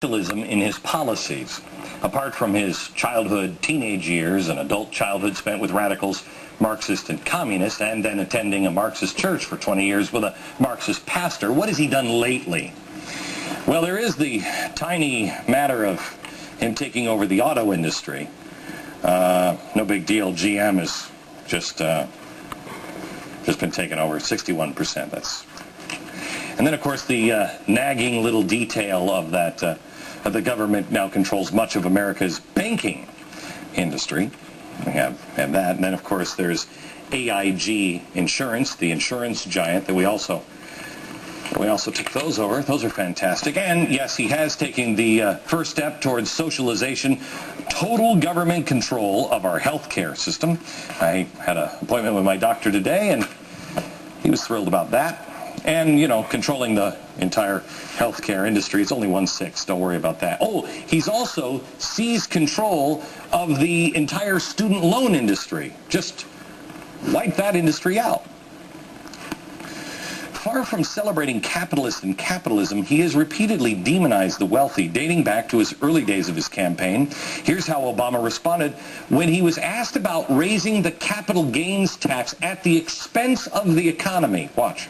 Socialism in his policies. Apart from his childhood, teenage years, and adult childhood spent with radicals, Marxist and communist, and then attending a Marxist church for 20 years with a Marxist pastor, what has he done lately? Well, there is the tiny matter of him taking over the auto industry. No big deal. GM has just been taken over, 61%. And then, of course, the nagging little detail of that the government now controls much of America's banking industry. We have that. And then, of course, there's AIG Insurance, the insurance giant that we also took those over. Those are fantastic. And, yes, he has taken the first step towards socialization, total government control of our health care system. I had an appointment with my doctor today, and he was thrilled about that. And, you know, controlling the entire healthcare industry. It's only 1/6. Don't worry about that. Oh, he's also seized control of the entire student loan industry. Just wipe that industry out. Far from celebrating capitalists and capitalism, he has repeatedly demonized the wealthy, dating back to his early days of his campaign. Here's how Obama responded when he was asked about raising the capital gains tax at the expense of the economy. Watch.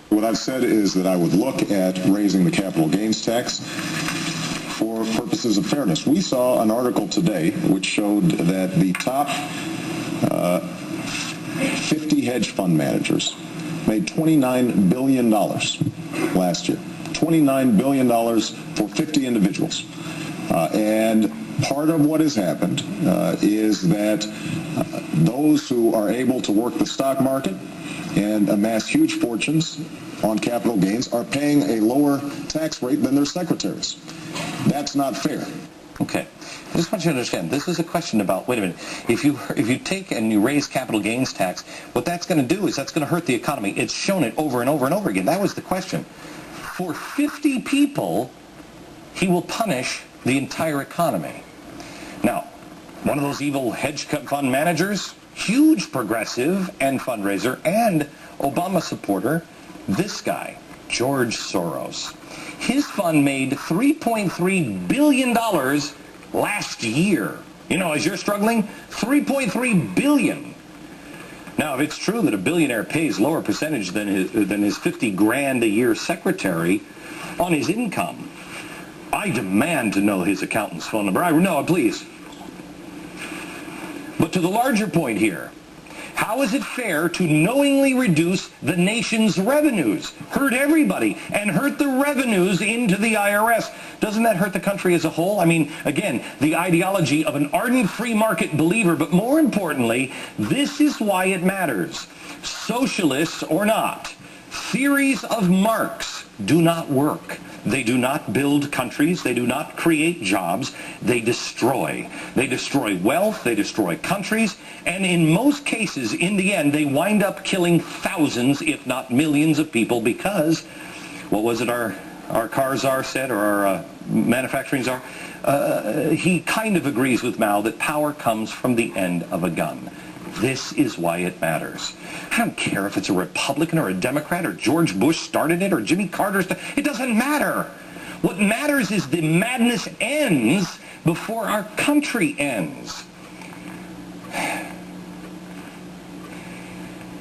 What I've said is that I would look at raising the capital gains tax for purposes of fairness. We saw an article today which showed that the top 50 hedge fund managers made $29 billion last year. $29 billion for 50 individuals. And part of what has happened is that those who are able to work the stock market and amass huge fortunes on capital gains are paying a lower tax rate than their secretaries. That's not fair. Okay. I just want you to understand, this is a question about, wait a minute, if you take and you raise capital gains tax, what that's going to do is that's going to hurt the economy. It's shown it over and over and over again. That was the question. For 50 people, he will punish the entire economy. Now, one of those evil hedge fund managers, huge progressive and fundraiser and Obama supporter, this guy, George Soros. His fund made $3.3 billion last year. You know, as you're struggling, $3.3 billion. Now, if it's true that a billionaire pays lower percentage than his 50 grand a year secretary on his income, I demand to know his accountant's phone number. No, please. But to the larger point here, how is it fair to knowingly reduce the nation's revenues, hurt everybody, and hurt the revenues into the IRS? Doesn't that hurt the country as a whole? I mean, again, the ideology of an ardent free market believer, but more importantly, this is why it matters. Socialists or not, theories of Marx do not work. They do not build countries. They do not create jobs. They destroy. They destroy wealth. They destroy countries. And in most cases, in the end, they wind up killing thousands, if not millions of people because, what was it our car czar said, or our manufacturing czar? He kind of agrees with Mao that power comes from the end of a gun. This is why it matters. I don't care if it's a Republican or a Democrat or George Bush started it or Jimmy Carter started it. It doesn't matter. What matters is the madness ends before our country ends.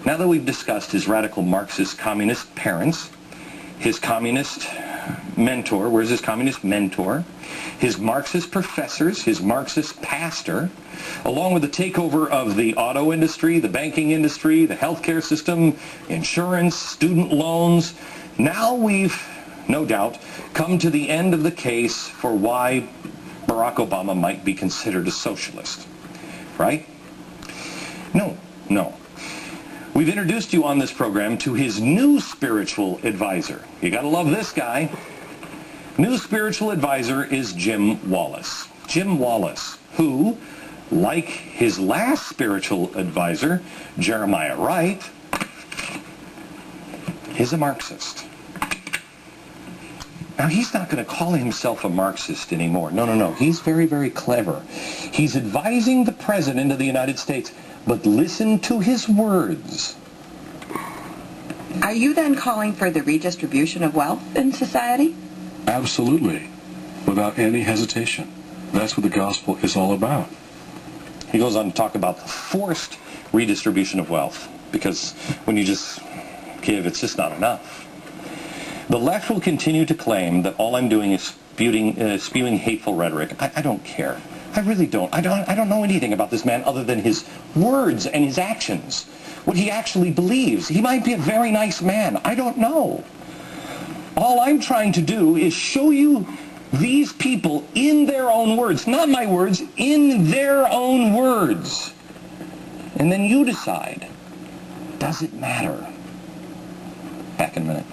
Now that we've discussed his radical Marxist communist parents, his communist mentor, where's his communist mentor? His Marxist professors, his Marxist pastor, along with the takeover of the auto industry, the banking industry, the healthcare system, insurance, student loans. Now we've, no doubt, come to the end of the case for why Barack Obama might be considered a socialist. Right? No. We've introduced you on this program to his new spiritual advisor. You gotta love this guy. New spiritual advisor is Jim Wallis. Jim Wallis, who, like his last spiritual advisor, Jeremiah Wright, is a Marxist. Now, he's not going to call himself a Marxist anymore. No. He's very, very clever. He's advising the President of the United States. But listen to his words. Are you then calling for the redistribution of wealth in society? Absolutely. without any hesitation. That's what the gospel is all about. He goes on to talk about the forced redistribution of wealth, because when you just give, it's just not enough. The left will continue to claim that all I'm doing is spewing hateful rhetoric. I don't care. I really don't. I don't know anything about this man other than his words and his actions, what he actually believes. He might be a very nice man. I don't know. All I'm trying to do is show you these people in their own words, not my words, in their own words. And then you decide, does it matter? Back in a minute.